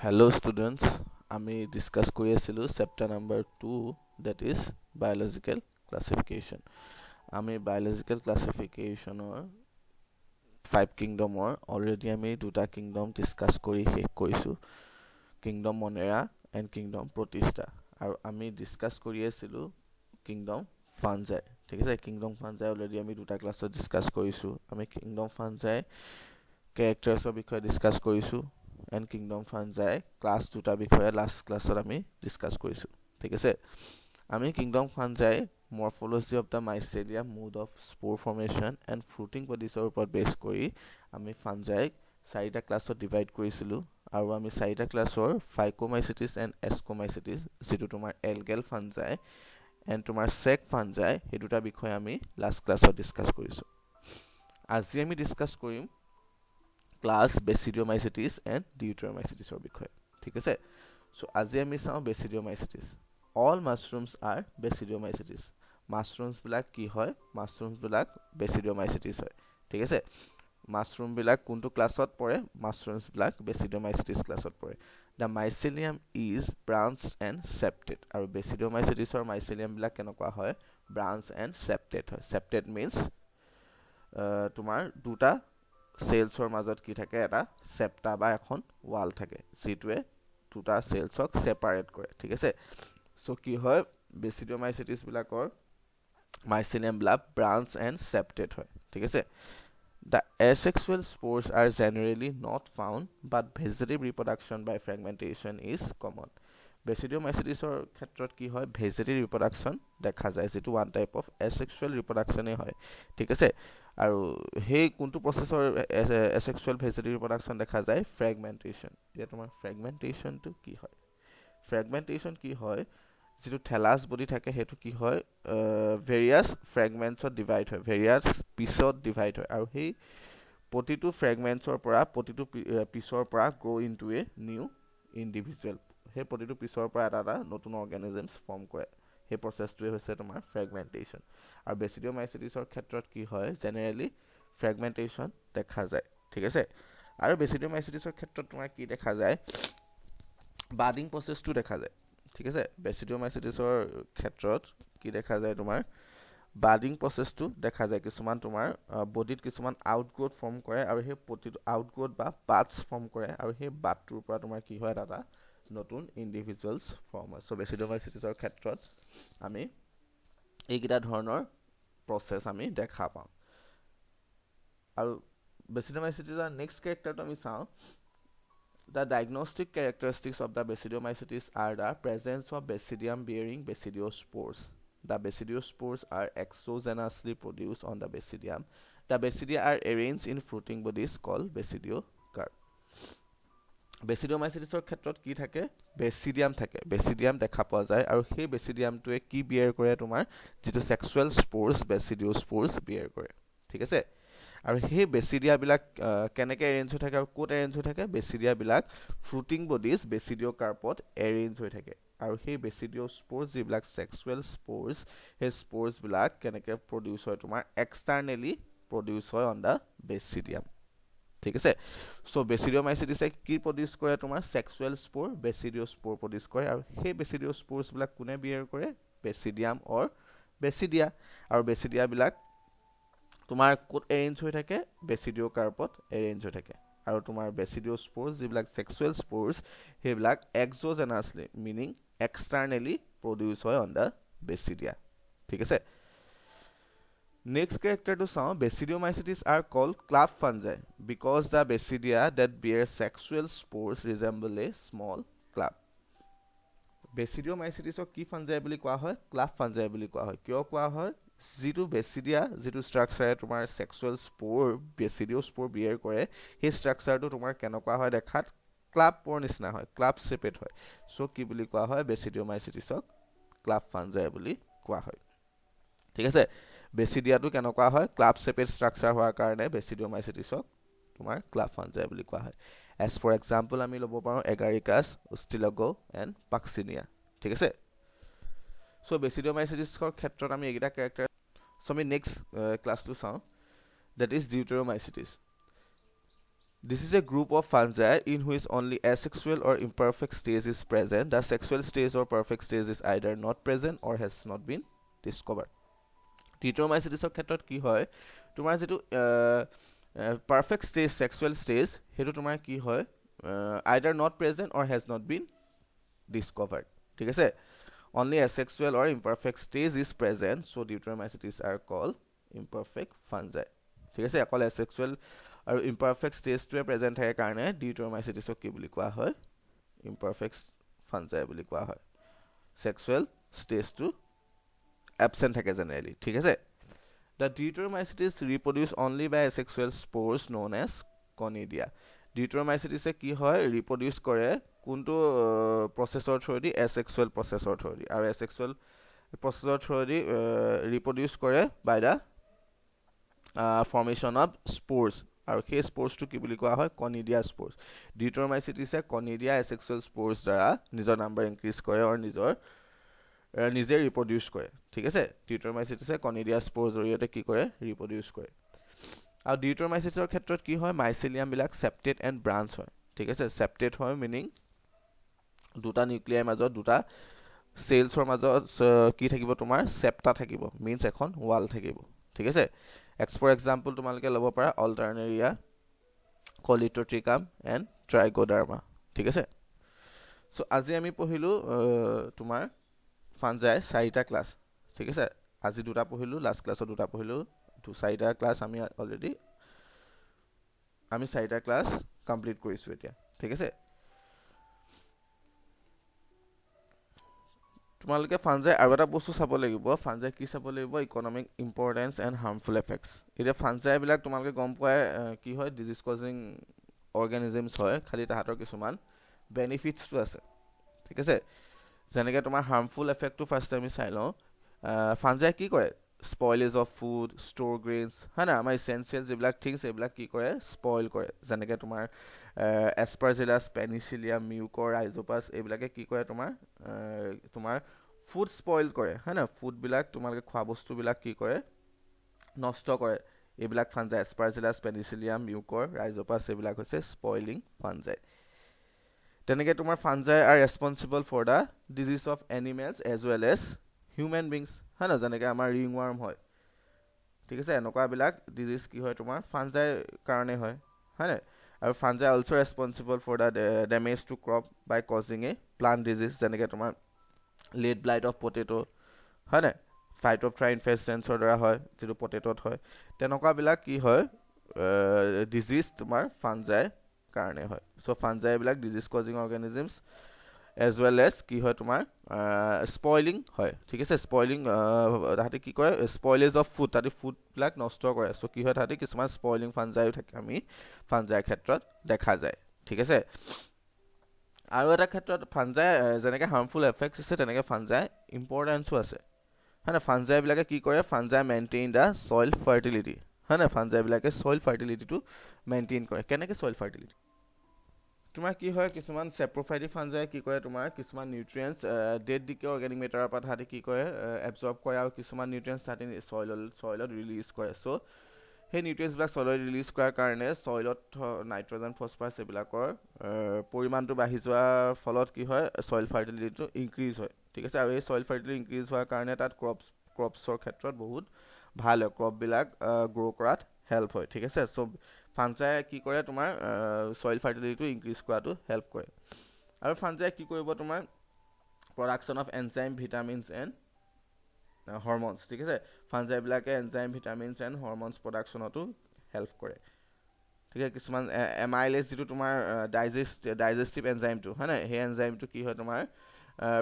Hello students, আমি discuss কৰি আছিলো chapter number 2 that is biological classification. আমি biological classificationৰ 5 কিংডমৰ অলৰেডি আমি দুটা কিংডম ডিসকাস কৰি শেষ কৰিছো, কিংডম মনেৰা এণ্ড কিংডম প্ৰটিষ্টা, আৰু আমি ডিসকাস কৰি আছিলো কিংডম ফাঞ্জাই. ঠিক আছে, কিংডম ফাঞ্জাই অলৰেডি আমি দুটা ক্লাছত ডিসকাস কৰিছো. আমি কিংডম ফাঞ্জাই ক্যাৰেক্টাৰ্ছৰ বিষয়ে ডিসকাস কৰিছো and kingdom fungi class 2 বিষয়ে last classত আমি ডিসকাস কৰিছো. ঠিক আছে, আমি kingdom fungi morphology of the mycelium, mode of spore formation and fruiting bodies ৰ ওপৰত বেস কৰি আমি fungi চাৰিটা ক্লাছত ডিভাইড কৰিছিলো, আৰু আমি চাৰিটা ক্লাছৰ phycomycetes and ascomycetes যেটো তোমাৰ algal fungi and তোমাৰ sec fungi এই দুটা বিষয় আমি last ক্লাছত ডিসকাস কৰিছো. আজি আমি ডিসকাস কৰিম ক্লাস বেচিডিওমাইসিটিস এন্ড ডিউটেৰোমাইসিটিসৰ বিষয়ে. ঠিক আছে, সো আজি আমি চাও বেচিডিওমাইসিটিস. All মাশৰুমস R বেচিডিওমাইসিটিস. মাশৰুমস বিলাক কি হয়? মাশৰুমস বিলাক বেচিডিওমাইসিটিস হয়. ঠিক আছে, মাশৰুম বিলাক কোনটো ক্লাছত পৰে? মাশৰুমস বিলাক বেচিডিওমাইসিটিস ক্লাছত পৰে. The mycelium is branched and septate. আৰু বেচিডিওমাইসিটিসৰ mycelium বিলাক কেনেকুৱা হয়? branched and septate হয়. septate means তোমাৰ দুটা সেলছৰ মাজত কি থাকে? এটা সেপ্টা বা এখন ওয়াল থাকে যেটোৱে দুটা সেলছক সেপাৰেট কৰে. ঠিক আছে, সো কি হয়? বেচিডিওমাইসিটিস বিলাকৰ মাইসেলিয়াম বিলাক ব্ৰাঞ্চ এণ্ড সেপ্টেট হয়. ঠিক আছে, the asexual spores are generally not found but vegetative reproduction by fragmentation is common. বেচিডিওমাইসিটিসৰ ক্ষেত্ৰত কি হয়? ভেজিটেটিভ ৰিপ্ৰডাকচন দেখা যায়, যেটো ওৱান টাইপ অফ এসেক্সুৱেল ৰিপ্ৰডাকচনে হয়. ঠিক আছে, আৰু হেই কোনটো প্ৰসেসৰ এসেক্সুৱেল ভেজিটেটিভ ৰিপ্ৰডাকচন দেখা যায়? ফ্ৰেগমেন্টেশন. এতিয়া তোমাৰ ফ্ৰেগমেন্টেশনটো কি হয়? ফ্ৰেগমেন্টেশন কি হয়? যেটো থেলাস বডি থাকে হেতু কি হয়? ভেৰিয়াছ ফ্ৰেগমেন্টছত ডিভাইড হয়, ভেৰিয়াছ পিছত ডিভাইড হয়, আৰু হেই প্ৰতিটো ফ্ৰেগমেন্টছৰ পৰা প্ৰতিটো পিছৰ পৰা গ্ৰো ইনটু এ নিউ ইন্ডিভিজুৱেল. সেই প্ৰতিটো পিছৰ পৰা এটা নতুন অৰ্গানিজমছ ফৰ্ম কৰে. সেই প্ৰসেসটোৱে হৈছে তোমাৰ ফ্ৰেগমেন্টেশন. আৰু বেচিডিওমাইসিটিসৰ ক্ষেত্ৰত কি হয়? জেনেৰেলি ফ্ৰেগমেন্টেশন দেখা যায়. ঠিক আছে, আৰু বেচিডিওমাইসিটিসৰ ক্ষেত্ৰত তোমাৰ কি দেখা যায়? বাডিং প্ৰসেসটো দেখা যায়. ঠিক আছে, বেচিডিওমাইসিটিসৰ ক্ষেত্ৰত কি দেখা যায়? তোমাৰ বাডিং প্ৰসেসটো দেখা যায়. কিছুমান তোমাৰ বডিত কিছুমান আউটগ্ৰোথ ফৰ্ম কৰে, আৰু সেই প্ৰতিটো আউটগ্ৰোথ বা বাডছ ফৰ্ম কৰে, আৰু সেই বাডটোৰ পৰা তোমাৰ কি হয়? এটা নতুন ইন্ডিভিজুৱেলছ ফৰ্ম হয়. সো বেচিডিওমাইসিটিসৰ ক্ষেত্ৰত আমি এইকেইটা ধৰণৰ প্ৰসেস আমি দেখা পাওঁ. আৰু বেচিডিওমাইসিটিসৰ নেক্সট ক্যাৰেক্টাৰটো আমি চাওঁ. The diagnostic characteristics of the Basidiomycetes are the presence of basidium bearing basidiospores. The basidiospores are exogenously produced on the basidium. The basidia are arranged in fruiting bodies called basidiocarp. বেচিডিওমাইসিটিসৰ ক্ষেত্ৰত কি থাকে? বেচিডিয়াম থাকে, বেচিডিয়াম দেখা পোৱা যায়, আৰু সেই বেচিডিয়ামটোৱে কি বিয়াৰ কৰে? তোমাৰ যেটো সেক্সুৱেল স্পোৰ্স বেচিডিওস্পোৰ্স বিয়াৰ কৰে. ঠিক আছে, আৰু সেই বেচিডিয়া বিলাক কেনেকে এৰেঞ্জ হৈ থাকে আৰু কোত এৰেঞ্জ হৈ থাকে? বেচিডিয়া বিলাক ফ্ৰুটিং বডিজ বেচিডিওকাৰ্পত এৰেঞ্জ হৈ থাকে, আৰু সেই বেচিডিওস্পোৰ্স যিবিলাক সেক্সুৱেল স্পোৰ্স, সেই স্পোৰ্স বিলাক কেনেকে প্ৰডিউস হয়? তোমাৰ এক্সটাৰ্নেলি প্ৰডিউস হয় অন দা বেচিডিয়াম. ঠিক আছে, সো বেচিডিওমাইসিটিসে কি প্ৰডিউস কৰে? তোমাৰ সেক্সুৱেল স্পোৰ বেচিডিওস্পোৰ প্ৰডিউস কৰে, আৰু সেই বেচিডিওস্পোৰ্স বিলাক কোনে বিয়াৰ কৰে? বেচিডিয়াম অৰ বেচিডিয়া. আৰু বেচিডিয়া বিলাক তোমাৰ কোত এৰেঞ্জ হৈ থাকে? বেচিডিওকাৰ্পত এৰেঞ্জ হৈ থাকে, আৰু তোমাৰ বেচিডিওস্পোৰ্স যিবিলাক সেক্সুৱেল স্পোৰ্স সেইবিলাক এক্সোজেনাছলি মিনিং এক্সটাৰ্নেলি প্ৰডিউস হয় অন দা বেচিডিয়া. ঠিক আছে, next character to sound. Basidiomycetes are called club fungi because the basidia that bear sexual spores resemble a small club. Basidiomycetes কি fungi বুলি কোৱা হয়? club fungi বুলি কোৱা হয়. কিয় কোৱা হয়? যেটো বেচিডিয়া যেটো স্ট্ৰাকচাৰে তোমাৰ সেক্সুৱেল স্পোৰ বেচিডিওস্পোৰ বিয়াৰ কৰে, সেই স্ট্ৰাকচাৰটো তোমাৰ কেনেকুৱা হয় দেখাত? ক্লাব পৰ নিচিনা হয়, ক্লাব শেপেড হয়. সো কি বুলি কোৱা হয়? বেচিডিওমাইসিটিসক ক্লাব ফাঞ্জাই বুলি কোৱা হয়. ঠিক আছে, বেচিডিয়াটো কেনেকুৱা হয়? ক্লাব শেপেড স্ট্ৰাকচাৰ হোৱাৰ কাৰণে বেচিডিওমাইসিটিসক তোমাৰ ক্লাব ফাঞ্জাই বুলি কোৱা হয়. এজ ফৰ এক্সাম্পল আমি ল'ব পাৰোঁ এগাৰিকাছ, উষ্টিলগো এণ্ড পাক্সিনিয়া. ঠিক আছে, সো বেচিডিওমাইসিটিসৰ ক্ষেত্ৰত আমি এইকেইটা ক্যাৰেক্টাৰ. সো আমি নেক্সট ক্লাছটো চাওঁ, that is Deuteromycetes. This is a group of fungi in which only asexual or imperfect stage is present. The sexual stage or perfect stage is either not present or has not been discovered. Deuteromycetes ক্ষেত্ৰত কি হয় তোমাৰ যেটো perfect stage sexual stage হেতু তোমাৰ কি হয় either not present or has not been discovered. ঠিক আছে only asexual or imperfect stage is present, so Deuteromycetes are called imperfect fungi. ঠিক আছে অকল asexual আৰু imperfect stage present থাকে কাৰণে Deuteromycetes কি বুলি কোৱা হয় imperfect fungi বুলি কোৱা হয় sexual stage টো absent থাকে generally ঠিক আছে the Deuteromycetes reproduce only by asexual spores known as conidia Deuteromycetes কি হয় reproduce কৰে কোনটো processor through asexual processor through আৰু asexual processor through reproduce কৰে by the formation of spores আৰু সেই স্পোৰ্সটো কি বুলি কোৱা হয় কনিডিয়া স্পোৰ্স ডিউটৰমাইচিটিছে কনিডিয়া এসেক্সুৱেল স্পোৰ্স দ্বাৰা নিজৰ নাম্বাৰ ইনক্ৰিজ কৰে আৰু নিজে ৰিপ্ৰডিউস কৰে ঠিক আছে ডিউটৰমাইচিটিছে কনিডিয়া স্পোৰ্স জৰিয়তে কি কৰে ৰিপ্ৰডিউস কৰে আৰু ডিউটৰমাইচিটিছৰ ক্ষেত্ৰত কি হয় মাইসেলিয়াম বিলাক সেপ্টেট এন্ড ব্ৰাঞ্চ হয় ঠিক আছে সেপ্টেট হয় মিনিং দুটা নিউক্লিয়াৰ মাজত দুটা সেলছৰ মাজত কি থাকিব তোমাৰ সেপ্টা থাকিব মিন্স এখন ওয়াল থাকিব ঠিক আছে for example তোমালোকে লব পাৰা Alternaria Colitotrichum and Trichoderma ঠিক আছে সো আজি আমি পঢ়িলো তোমাৰ ফাঞ্জাই চাৰিটা ক্লাস ঠিক আছে আজি দুটা পঢ়িলো লাস্ট ক্লাছত দুটা পঢ়িলো চাৰিটা ক্লাস আমি অলৰেডি আমি চাৰিটা ক্লাস কমপ্লিট কৰিছো এতিয়া ঠিক আছে তোমালোকে ফাঞ্জাই আৰু এটা বস্তু চাব লাগিব ফাঞ্জাই কি চাব লাগিব economic importance and harmful effects এতিয়া ফাঞ্জাই বিলাক তোমালোকে গম পায় কি হয় ডিজিজ কজিং অৰ্গানিজমছ হয় খালি তাহাতৰ কিছুমান বেনিফিটস টো আছে ঠিক আছে যেনেকৈ তোমাৰ হাৰ্মফুল এফেক্ট টো ফাৰ্ষ্ট আমি চাই লওঁ ফাঞ্জাই কি কৰে স্পইলেজ অফ ফুড ষ্ট'ৰ গ্ৰেইনছ হয় না আমাৰ এসেনশিয়েল যিবিলাক থিংছ এইবিলাক কি কৰে স্পইল কৰে যেনেকৈ তোমাৰ এস্পাৰজিলাছ পেনিচিলিয়াম মিউকৰ ৰাইজোপাছ এইবিলাকে কি কৰে তোমাৰ ফুড স্পইল কৰে হয় না ফুড বিলাক তোমালোকে খোৱা বস্তু বিলাক কি কৰে নষ্ট কৰে এইবিলাক ফাঞ্জাই এস্পাৰজিলাছ পেনিচিলিয়াম মিউকৰ ৰাইজোপাছ এইবিলাক হৈছে স্পইলিং ফাঞ্জাই তেনেকৈ তোমাৰ fungi are responsible for the disease of animals as well as human beings হয় না যেনেকৈ আমাৰ ৰিংৱাৰ্ম হয় ঠিক আছে এনেকুৱা বিলাক ডিজিজ কি হয় তোমাৰ ফাঞ্জাই কাৰণে হয় না আৰু fungi also responsible for the damage to crop by causing a plant disease যেনেকৈ তোমাৰ late blight of potato হয় না phytophthora infestans দ্বাৰা হয় যেটো পটেটোত হয় তেনেকুৱা বিলাক কি হয় ডিজিজ তোমাৰ ফাঞ্জাই কাৰণে হয় সো ফাঞ্জাই বিলাক disease causing organisms as well as কি হয় তোমাৰ স্পইলিং হয় ঠিক আছে স্পইলিং তাহাতে কি কৰে স্পইলেজ অফ ফুড তাতে ফুড বিলাক নষ্ট কৰে সো কি হয় তাহাতে কিছুমান স্পইলিং ফাঞ্জাই থাকে আমি ফাঞ্জাই ক্ষেত্ৰত দেখা যায় ঠিক আছে আৰু এটা ক্ষেত্ৰত ফাঞ্জাই যেনেকৈ হাৰ্মফুল এফেক্টস আছে তেনেকৈ ফাঞ্জাই ইম্পৰ্টেন্সও আছে হয়না ফাঞ্জাই বিলাকে কি কৰে ফাঞ্জাই মেইনটেইন দা সয়েল ফাৰ্টিলিটি হয়না ফাঞ্জাই বিলাকে সয়েল ফাৰ্টিলিটিটো মেইনটেইন কৰে কেনেকৈ সয়েল ফাৰ্টিলিটি তোমাৰ কি হয় কিছুমান সেপ্ৰোফাইটিক ফাঞ্জাই কি কৰে তোমাৰ কিছুমান নিউট্ৰিয়েন্টস ডেড ডিকে অৰ্গানিক মেটাৰৰ পৰা তাহাতে কি কৰে এবজৰ্ব কৰে আৰু কিছুমান নিউট্ৰিয়েন্টস তাহাতে সয়েলত ৰিলিজ কৰে সো সেই নিউট্ৰিয়েন্টস বিলাক সয়েলত ৰিলিজ কৰাৰ কাৰণে সয়েলত নাইট্ৰজেন ফসফৰাছ এইবিলাকৰ পৰিমাণটো বাঢ়ি যোৱাৰ ফলত কি হয় সয়েল ফাৰ্টিলিটিটো ইনক্ৰিজ হয় ঠিক আছে আৰু এই সয়েল ফাৰ্টিলিটি ইনক্ৰিজ হোৱাৰ কাৰণে তাত ক্ৰপছৰ ক্ষেত্ৰত বহুত ভাল হয় ক্ৰপ বিলাক গ্ৰো কৰাত হেল্প হয় ঠিক আছে সো ফাঞ্জাই কি কৰে তোমাৰ সয়েল ফাৰ্টিলিটিটো ইনক্ৰিজ কৰাটো হেল্প কৰে আৰু ফাঞ্জাই কি কৰিব তোমাৰ production of enzyme vitamins and hormones ঠিক আছে ফাঞ্জাই বিলাকে এনজাইম ভিটামিনছ এণ্ড হৰম'নছ প্ৰডাকচনতো হেল্প কৰে ঠিক আছে কিছুমান এমাইলেজ যেটো তোমাৰ ডাইজেষ্টিভ এনজাইমটো হয় না সেই এনজাইমটো কি হয় তোমাৰ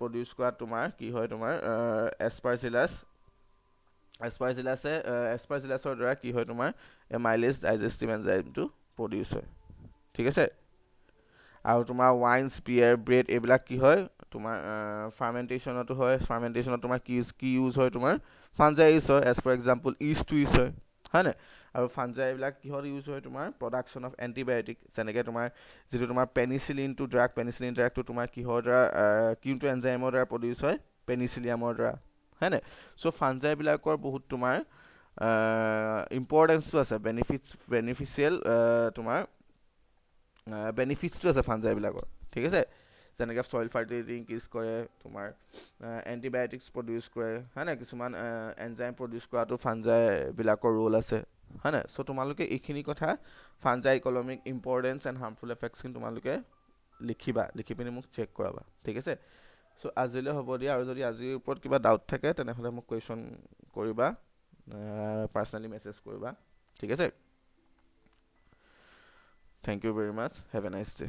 প্ৰডিউস কৰাত তোমাৰ কি হয় তোমাৰ এস্পাৰজিলাছৰ দ্বাৰা কি হয় তোমাৰ এমাইলেজ ডাইজেষ্টিভ এনজাইমটো প্ৰডিউস হয় ঠিক আছে আৰু তোমাৰ ওয়াইনছ বিয়াৰ ব্ৰেড এইবিলাক কি হয় তোমাৰ ফাৰ্মেন্টেশনটো হয় ফাৰ্মেন্টেশনত তোমাৰ কি ইউজ হয় তোমাৰ ফাঞ্জাই ইউজ হয় as for example yeast use হয় না আৰু ফাঞ্জাই বিলাক কিহত ইউজ হয় তোমাৰ প্ৰডাকচন অফ এন্টিবায়োটিক যেনেকৈ তোমাৰ যেটো তোমাৰ পেনিচিলিন ড্ৰাগটো তোমাৰ কিহৰ দ্বাৰা কিউটো এনজাইমৰ দ্বাৰা প্ৰডিউস হয় পেনিচিলিয়ামৰ দ্বাৰা হয় না সো ফাঞ্জাই বিলাকৰ বহুত তোমাৰ ইম্পৰ্টেন্সটো আছে বেনিফিচিয়েল তোমাৰ বেনিফিটছটো আছে ফাঞ্জাইবিলাকৰ ঠিক আছে যেনেকৈ ছইল ফাৰ্টিলিটি ইনক্ৰিজ কৰে তোমাৰ এণ্টিবায়'টিক্স প্ৰডিউচ কৰে হয় নাই কিছুমান এনজাইম প্ৰডিউচ কৰাটো ফাঞ্জাইবিলাকৰ ৰোল আছে হয় নাই চ' তোমালোকে এইখিনি কথা fungi economic importance and harmful এফেক্টছখিনি তোমালোকে লিখি পিনি মোক চেক কৰাবা ঠিক আছে চ' আজিলৈ হ'ব দিয়া আৰু যদি আজিৰ ওপৰত কিবা ডাউট থাকে তেনেহ'লে মোক কুৱেশ্যন কৰিবা পাৰ্চনেলি মেছেজ কৰিবা ঠিক আছে thank you very much have a nice day